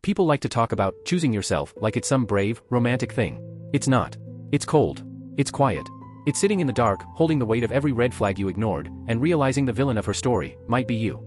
People like to talk about choosing yourself like it's some brave, romantic thing. It's not. It's cold. It's quiet. It's sitting in the dark, holding the weight of every red flag you ignored, and realizing the villain of her story might be you.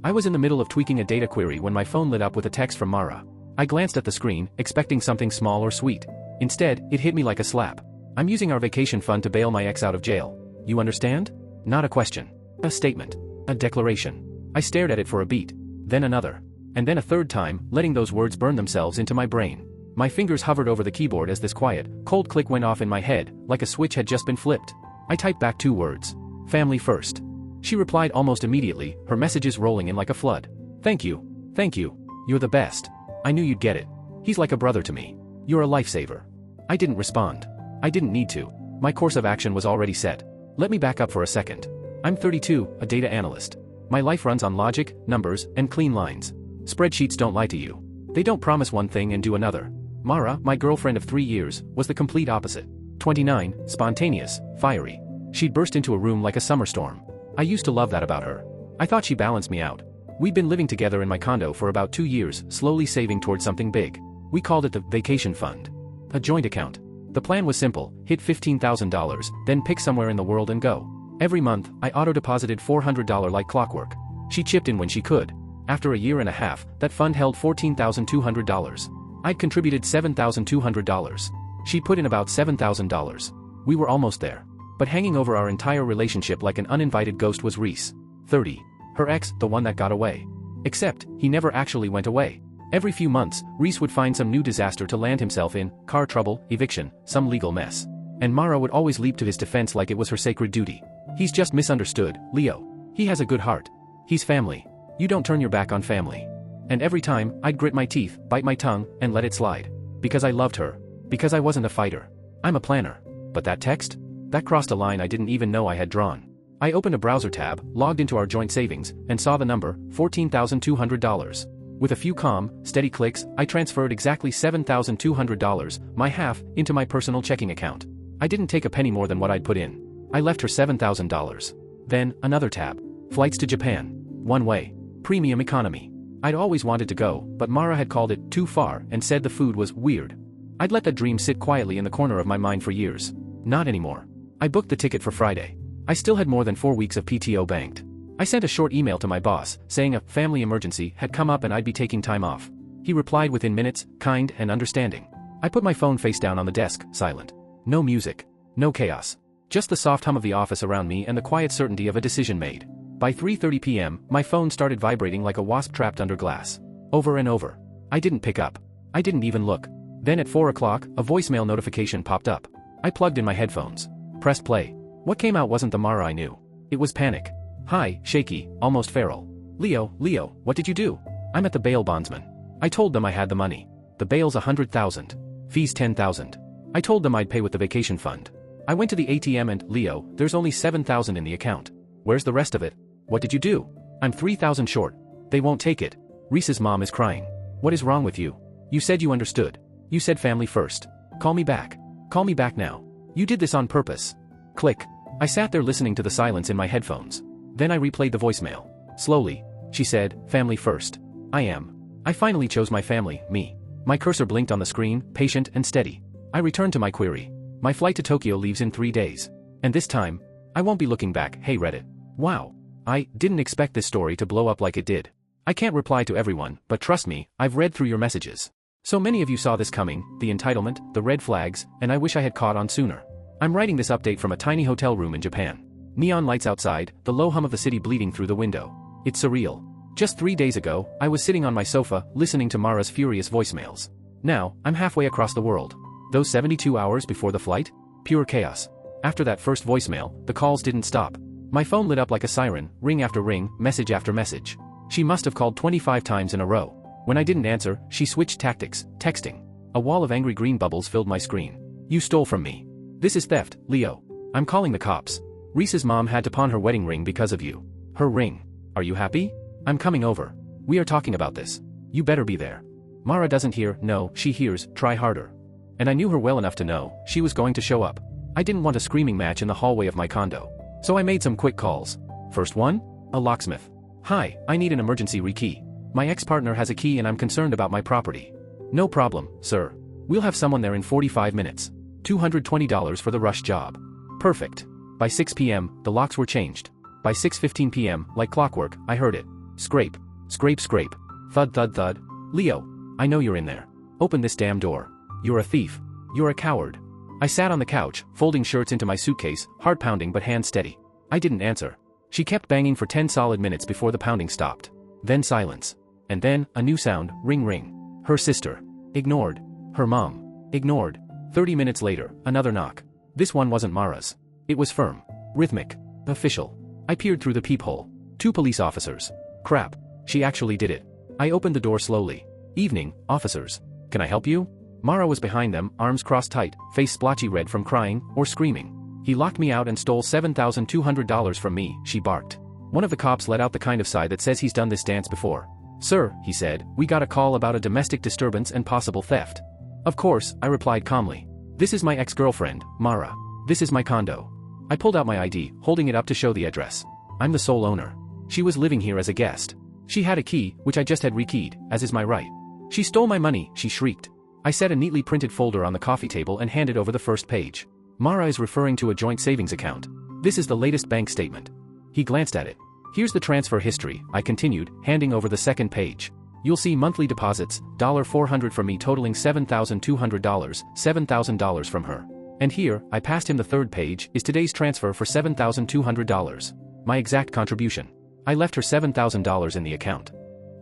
I was in the middle of tweaking a data query when my phone lit up with a text from Mara. I glanced at the screen, expecting something small or sweet. Instead, it hit me like a slap. I'm using our vacation fund to bail my ex out of jail. You understand? Not a question. A statement. A declaration. I stared at it for a beat. Then another. And then a third time, letting those words burn themselves into my brain. My fingers hovered over the keyboard as this quiet, cold click went off in my head, like a switch had just been flipped. I typed back 2 words. Family first. She replied almost immediately, her messages rolling in like a flood. Thank you. Thank you. You're the best. I knew you'd get it. He's like a brother to me. You're a lifesaver. I didn't respond. I didn't need to. My course of action was already set. Let me back up for a second. I'm 32, a data analyst. My life runs on logic, numbers, and clean lines. Spreadsheets don't lie to you. They don't promise one thing and do another. Mara, my girlfriend of 3 years, was the complete opposite. 29, spontaneous, fiery. She'd burst into a room like a summer storm. I used to love that about her. I thought she balanced me out. We'd been living together in my condo for about 2 years, slowly saving towards something big. We called it the vacation fund. A joint account. The plan was simple, hit $15,000, then pick somewhere in the world and go. Every month, I auto-deposited $400 like clockwork. She chipped in when she could. After a year and a half, that fund held $14,200. I'd contributed $7,200. She put in about $7,000. We were almost there. But hanging over our entire relationship like an uninvited ghost was Reese. 30. Her ex, the one that got away. Except, he never actually went away. Every few months, Reese would find some new disaster to land himself in, car trouble, eviction, some legal mess. And Mara would always leap to his defense like it was her sacred duty. He's just misunderstood, Leo. He has a good heart. He's family. You don't turn your back on family. And every time, I'd grit my teeth, bite my tongue, and let it slide. Because I loved her. Because I wasn't a fighter. I'm a planner. But that text? That crossed a line I didn't even know I had drawn. I opened a browser tab, logged into our joint savings, and saw the number, $14,200. With a few calm, steady clicks, I transferred exactly $7,200, my half, into my personal checking account. I didn't take a penny more than what I'd put in. I left her $7,000. Then, another tab. Flights to Japan. One way. Premium economy. I'd always wanted to go, but Mara had called it too far and said the food was weird. I'd let that dream sit quietly in the corner of my mind for years. Not anymore. I booked the ticket for Friday. I still had more than 4 weeks of PTO banked. I sent a short email to my boss, saying a family emergency had come up and I'd be taking time off. He replied within minutes, kind and understanding. I put my phone face down on the desk, silent. No music. No chaos. Just the soft hum of the office around me and the quiet certainty of a decision made. By 3:30 p.m., my phone started vibrating like a wasp trapped under glass. Over and over. I didn't pick up. I didn't even look. Then at 4 o'clock, a voicemail notification popped up. I plugged in my headphones. Pressed play. What came out wasn't the Mara I knew. It was panic. Hi, shaky, almost feral. Leo, what did you do? I'm at the bail bondsman. I told them I had the money. The bail's $100,000. Fees $10,000. I told them I'd pay with the vacation fund. I went to the ATM and, Leo, there's only $7,000 in the account. Where's the rest of it? What did you do? I'm $3,000 short. They won't take it. Reese's mom is crying. What is wrong with you? You said you understood. You said family first. Call me back. Call me back now. You did this on purpose. Click. I sat there listening to the silence in my headphones. Then I replayed the voicemail. Slowly. She said, family first. I am. I finally chose my family, me. My cursor blinked on the screen, patient and steady. I returned to my query. My flight to Tokyo leaves in 3 days. And this time, I won't be looking back. Hey Reddit. Wow. I didn't expect this story to blow up like it did. I can't reply to everyone, but trust me, I've read through your messages. So many of you saw this coming, the entitlement, the red flags, and I wish I had caught on sooner. I'm writing this update from a tiny hotel room in Japan. Neon lights outside, the low hum of the city bleeding through the window. It's surreal. Just 3 days ago, I was sitting on my sofa, listening to Mara's furious voicemails. Now, I'm halfway across the world. Those 72 hours before the flight? Pure chaos. After that first voicemail, the calls didn't stop. My phone lit up like a siren, ring after ring, message after message. She must have called 25 times in a row. When I didn't answer, she switched tactics, texting. A wall of angry green bubbles filled my screen. You stole from me. This is theft, Leo. I'm calling the cops. Reese's mom had to pawn her wedding ring because of you. Her ring. Are you happy? I'm coming over. We are talking about this. You better be there. Mara doesn't hear, no, she hears, try harder. And I knew her well enough to know, she was going to show up. I didn't want a screaming match in the hallway of my condo. So I made some quick calls. First one? A locksmith. Hi, I need an emergency rekey. My ex-partner has a key and I'm concerned about my property. No problem, sir. We'll have someone there in 45 minutes. $220 for the rush job. Perfect. By 6 p.m., the locks were changed. By 6:15 p.m., like clockwork, I heard it. Scrape. Scrape scrape. Thud thud thud. Leo. I know you're in there. Open this damn door. You're a thief. You're a coward. I sat on the couch, folding shirts into my suitcase, heart pounding but hand steady. I didn't answer. She kept banging for 10 solid minutes before the pounding stopped. Then silence. And then, a new sound, ring ring. Her sister. Ignored. Her mom. Ignored. 30 minutes later, another knock. This one wasn't Mara's. It was firm. Rhythmic. Official. I peered through the peephole. 2 police officers. Crap. She actually did it. I opened the door slowly. Evening, officers. Can I help you? Mara was behind them, arms crossed tight, face splotchy red from crying or screaming. He locked me out and stole $7,200 from me, she barked. One of the cops let out the kind of sigh that says he's done this dance before. Sir, he said, we got a call about a domestic disturbance and possible theft. Of course, I replied calmly. This is my ex-girlfriend, Mara. This is my condo. I pulled out my ID, holding it up to show the address. I'm the sole owner. She was living here as a guest. She had a key, which I just had rekeyed, as is my right. She stole my money, she shrieked. I set a neatly printed folder on the coffee table and handed over the first page. Mara is referring to a joint savings account. This is the latest bank statement. He glanced at it. Here's the transfer history, I continued, handing over the second page. You'll see monthly deposits, $400 from me totaling $7,200, $7,000 from her. And here, I passed him the third page, is today's transfer for $7,200. My exact contribution. I left her $7,000 in the account.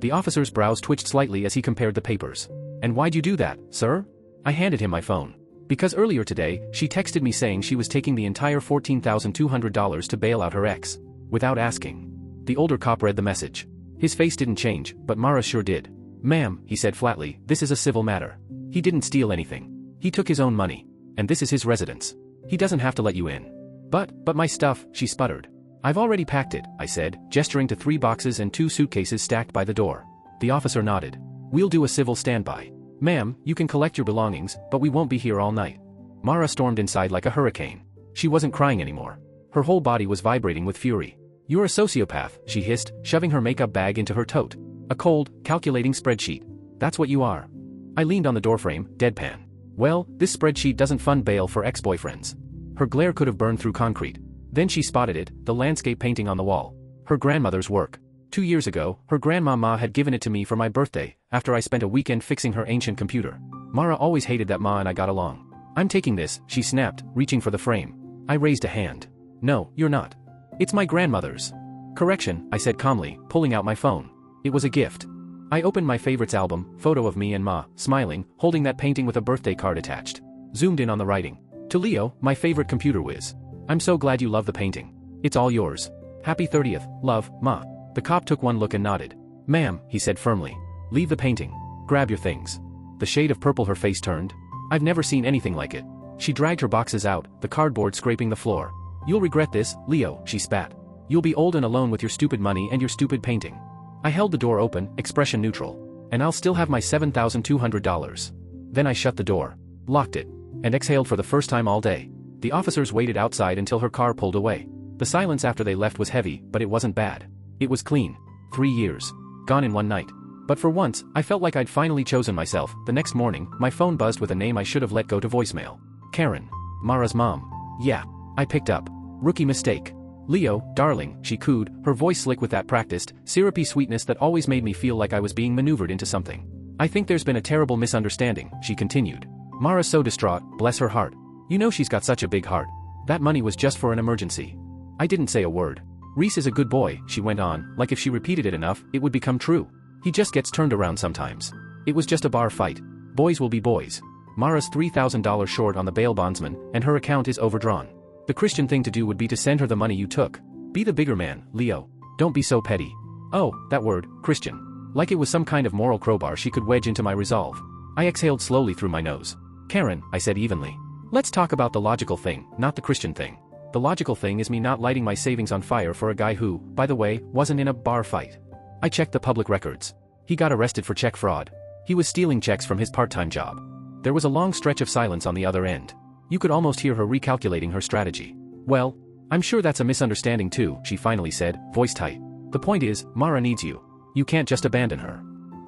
The officer's brows twitched slightly as he compared the papers. And why'd you do that, sir? I handed him my phone. Because earlier today, she texted me saying she was taking the entire $14,200 to bail out her ex. Without asking. The older cop read the message. His face didn't change, but Mara sure did. Ma'am, he said flatly, this is a civil matter. He didn't steal anything. He took his own money. And this is his residence. He doesn't have to let you in. But my stuff, she sputtered. I've already packed it, I said, gesturing to 3 boxes and 2 suitcases stacked by the door. The officer nodded. We'll do a civil standby. Ma'am, you can collect your belongings, but we won't be here all night. Mara stormed inside like a hurricane. She wasn't crying anymore. Her whole body was vibrating with fury. You're a sociopath, she hissed, shoving her makeup bag into her tote. A cold, calculating spreadsheet. That's what you are. I leaned on the doorframe, deadpan. Well, this spreadsheet doesn't fund bail for ex-boyfriends. Her glare could have burned through concrete. Then she spotted it, the landscape painting on the wall. Her grandmother's work. 2 years ago, her grandmama had given it to me for my birthday, after I spent a weekend fixing her ancient computer. Mara always hated that Ma and I got along. I'm taking this, she snapped, reaching for the frame. I raised a hand. No, you're not. It's my grandmother's. Correction, I said calmly, pulling out my phone. It was a gift. I opened my favorites album, photo of me and Ma, smiling, holding that painting with a birthday card attached. Zoomed in on the writing. To Leo, my favorite computer whiz. I'm so glad you love the painting. It's all yours. Happy 30th, love, Ma. The cop took one look and nodded. Ma'am, he said firmly. Leave the painting. Grab your things. The shade of purple her face turned. I've never seen anything like it. She dragged her boxes out, the cardboard scraping the floor. You'll regret this, Leo, she spat. You'll be old and alone with your stupid money and your stupid painting. I held the door open, expression neutral. And I'll still have my $7,200. Then I shut the door, locked it, and exhaled for the first time all day. The officers waited outside until her car pulled away. The silence after they left was heavy, but it wasn't bad. It was clean. 3 years. Gone in one night. But for once, I felt like I'd finally chosen myself. The next morning, my phone buzzed with a name I should have let go to voicemail. Karen. Mara's mom. Yeah. I picked up. Rookie mistake. Leo, darling, she cooed, her voice slick with that practiced, syrupy sweetness that always made me feel like I was being maneuvered into something. I think there's been a terrible misunderstanding, she continued. Mara's so distraught, bless her heart. You know she's got such a big heart. That money was just for an emergency. I didn't say a word. Reese is a good boy, she went on, like if she repeated it enough, it would become true. He just gets turned around sometimes. It was just a bar fight. Boys will be boys. Mara's $3,000 short on the bail bondsman, and her account is overdrawn. The Christian thing to do would be to send her the money you took. Be the bigger man, Leo. Don't be so petty. Oh, that word, Christian. Like it was some kind of moral crowbar she could wedge into my resolve. I exhaled slowly through my nose. Karen, I said evenly. Let's talk about the logical thing, not the Christian thing. The logical thing is me not lighting my savings on fire for a guy who, by the way, wasn't in a bar fight. I checked the public records. He got arrested for check fraud. He was stealing checks from his part-time job. There was a long stretch of silence on the other end. You could almost hear her recalculating her strategy. Well, I'm sure that's a misunderstanding too, she finally said, voice tight. The point is, Mara needs you. You can't just abandon her.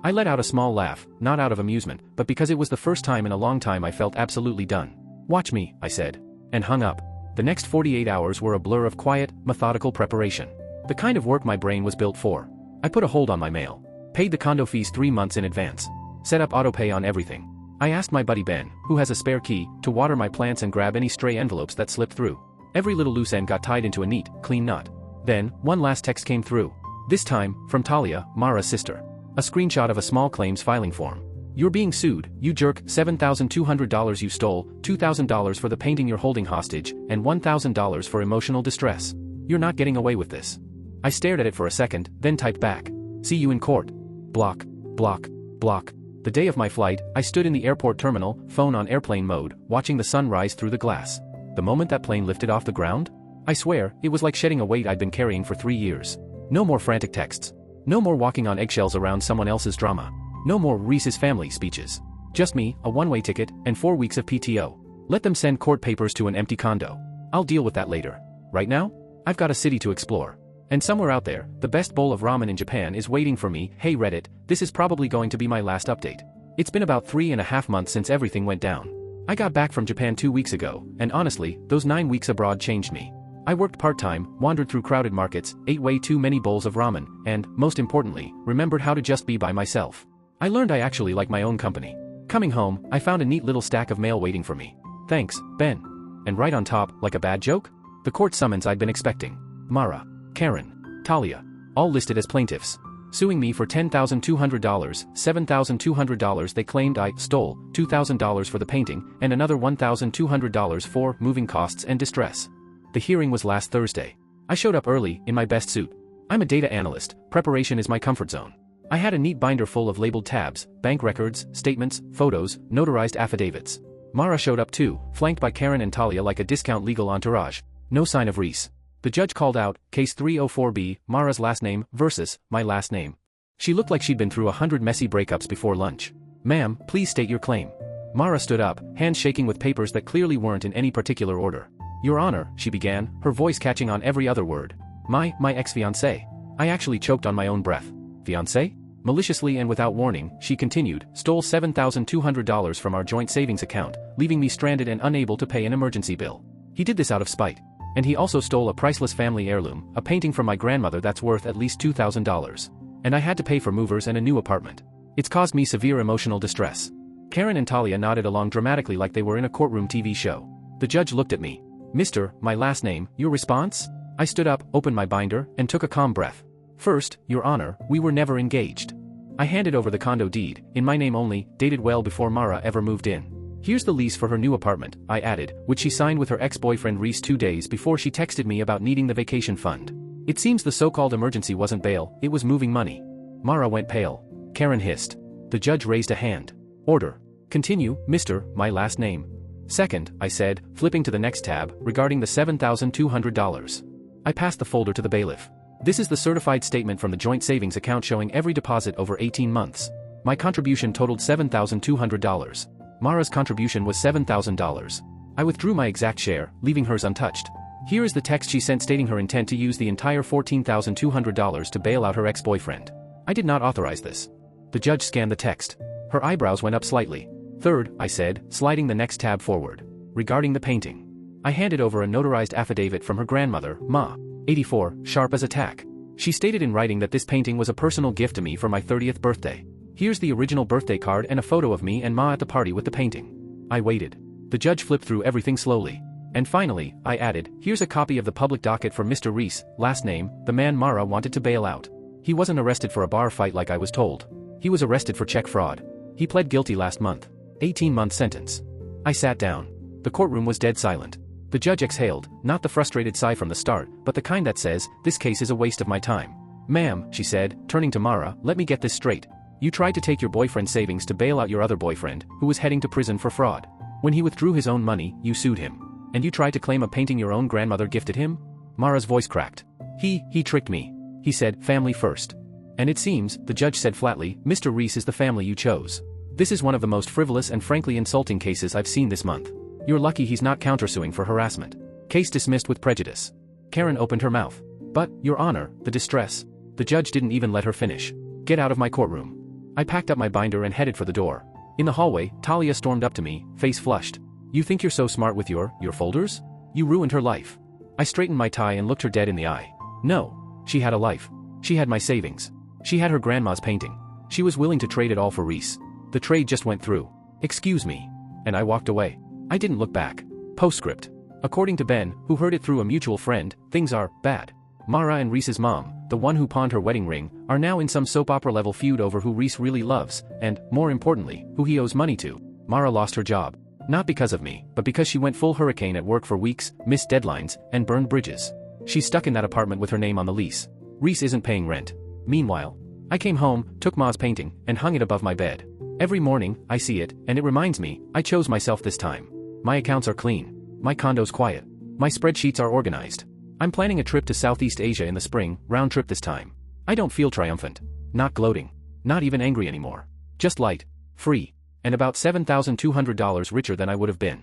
I let out a small laugh, not out of amusement, but because it was the first time in a long time I felt absolutely done. Watch me, I said. And hung up. The next 48 hours were a blur of quiet, methodical preparation. The kind of work my brain was built for. I put a hold on my mail. Paid the condo fees 3 months in advance. Set up autopay on everything. I asked my buddy Ben, who has a spare key, to water my plants and grab any stray envelopes that slipped through. Every little loose end got tied into a neat, clean knot. Then, one last text came through. This time, from Talia, Mara's sister. A screenshot of a small claims filing form. You're being sued, you jerk, $7,200 you stole, $2,000 for the painting you're holding hostage, and $1,000 for emotional distress. You're not getting away with this. I stared at it for a second, then typed back. See you in court. Block, block, block. The day of my flight, I stood in the airport terminal, phone on airplane mode, watching the sun rise through the glass. The moment that plane lifted off the ground? I swear, it was like shedding a weight I'd been carrying for 3 years. No more frantic texts. No more walking on eggshells around someone else's drama. No more Reese's family speeches. Just me, a one-way ticket, and 4 weeks of PTO. Let them send court papers to an empty condo. I'll deal with that later. Right now? I've got a city to explore. And somewhere out there, the best bowl of ramen in Japan is waiting for me. Hey Reddit, this is probably going to be my last update. It's been about 3.5 months since everything went down. I got back from Japan 2 weeks ago, and honestly, those 9 weeks abroad changed me. I worked part-time, wandered through crowded markets, ate way too many bowls of ramen, and, most importantly, remembered how to just be by myself. I learned I actually like my own company. Coming home, I found a neat little stack of mail waiting for me. Thanks, Ben. And right on top, like a bad joke? The court summons I'd been expecting. Mara, Karen, Talia, all listed as plaintiffs. Suing me for $10,200, $7,200 they claimed I stole, $2,000 for the painting, and another $1,200 for moving costs and distress. The hearing was last Thursday. I showed up early, in my best suit. I'm a data analyst, preparation is my comfort zone. I had a neat binder full of labeled tabs, bank records, statements, photos, notarized affidavits. Mara showed up too, flanked by Karen and Talia like a discount legal entourage. No sign of Reese. The judge called out, Case 304B, Mara's last name, versus, my last name. She looked like she'd been through 100 messy breakups before lunch. Ma'am, please state your claim. Mara stood up, hands shaking with papers that clearly weren't in any particular order. Your Honor, she began, her voice catching on every other word. My ex-fiancé. I actually choked on my own breath. Fiancé? Maliciously and without warning, she continued, stole $7,200 from our joint savings account, leaving me stranded and unable to pay an emergency bill. He did this out of spite. And he also stole a priceless family heirloom, a painting from my grandmother that's worth at least $2,000. And I had to pay for movers and a new apartment. It's caused me severe emotional distress. Karen and Talia nodded along dramatically like they were in a courtroom TV show. The judge looked at me. Mr., my last name, your response? I stood up, opened my binder, and took a calm breath. First, Your Honor, we were never engaged. I handed over the condo deed, in my name only, dated well before Mara ever moved in. Here's the lease for her new apartment, I added, which she signed with her ex-boyfriend Reese 2 days before she texted me about needing the vacation fund. It seems the so-called emergency wasn't bail, it was moving money. Mara went pale. Karen hissed. The judge raised a hand. Order. Continue, Mr., my last name. Second, I said, flipping to the next tab, regarding the $7,200. I passed the folder to the bailiff. This is the certified statement from the joint savings account showing every deposit over 18 months. My contribution totaled $7,200. Mara's contribution was $7,000. I withdrew my exact share, leaving hers untouched. Here is the text she sent stating her intent to use the entire $14,200 to bail out her ex-boyfriend. I did not authorize this. The judge scanned the text. Her eyebrows went up slightly. Third, I said, sliding the next tab forward. Regarding the painting. I handed over a notarized affidavit from her grandmother, Ma, 84, sharp as a tack. She stated in writing that this painting was a personal gift to me for my 30th birthday. Here's the original birthday card and a photo of me and Ma at the party with the painting. I waited. The judge flipped through everything slowly. And finally, I added, here's a copy of the public docket for Mr. Reese, last name, the man Mara wanted to bail out. He wasn't arrested for a bar fight like I was told. He was arrested for check fraud. He pled guilty last month. 18-month sentence. I sat down. The courtroom was dead silent. The judge exhaled, not the frustrated sigh from the start, but the kind that says, this case is a waste of my time. Ma'am, she said, turning to Mara, let me get this straight. You tried to take your boyfriend's savings to bail out your other boyfriend, who was heading to prison for fraud. When he withdrew his own money, you sued him. And you tried to claim a painting your own grandmother gifted him? Mara's voice cracked. He tricked me. He said, family first. And it seems, the judge said flatly, Mr. Reese is the family you chose. This is one of the most frivolous and frankly insulting cases I've seen this month. You're lucky he's not countersuing for harassment. Case dismissed with prejudice. Karen opened her mouth. But, Your Honor, the distress. The judge didn't even let her finish. Get out of my courtroom. I packed up my binder and headed for the door. In the hallway, Talia stormed up to me, face flushed. You think you're so smart with your folders? You ruined her life. I straightened my tie and looked her dead in the eye. No. She had a life. She had my savings. She had her grandma's painting. She was willing to trade it all for Reese. The trade just went through. Excuse me. And I walked away. I didn't look back. Postscript. According to Ben, who heard it through a mutual friend, things are bad. Mara and Reese's mom, the one who pawned her wedding ring, are now in some soap opera level feud over who Reese really loves, and, more importantly, who he owes money to. Mara lost her job. Not because of me, but because she went full hurricane at work for weeks, missed deadlines, and burned bridges. She's stuck in that apartment with her name on the lease. Reese isn't paying rent. Meanwhile, I came home, took Ma's painting, and hung it above my bed. Every morning, I see it, and it reminds me, I chose myself this time. My accounts are clean. My condo's quiet. My spreadsheets are organized. I'm planning a trip to Southeast Asia in the spring, round trip this time. I don't feel triumphant. Not gloating. Not even angry anymore. Just light, free, and about $7,200 richer than I would have been.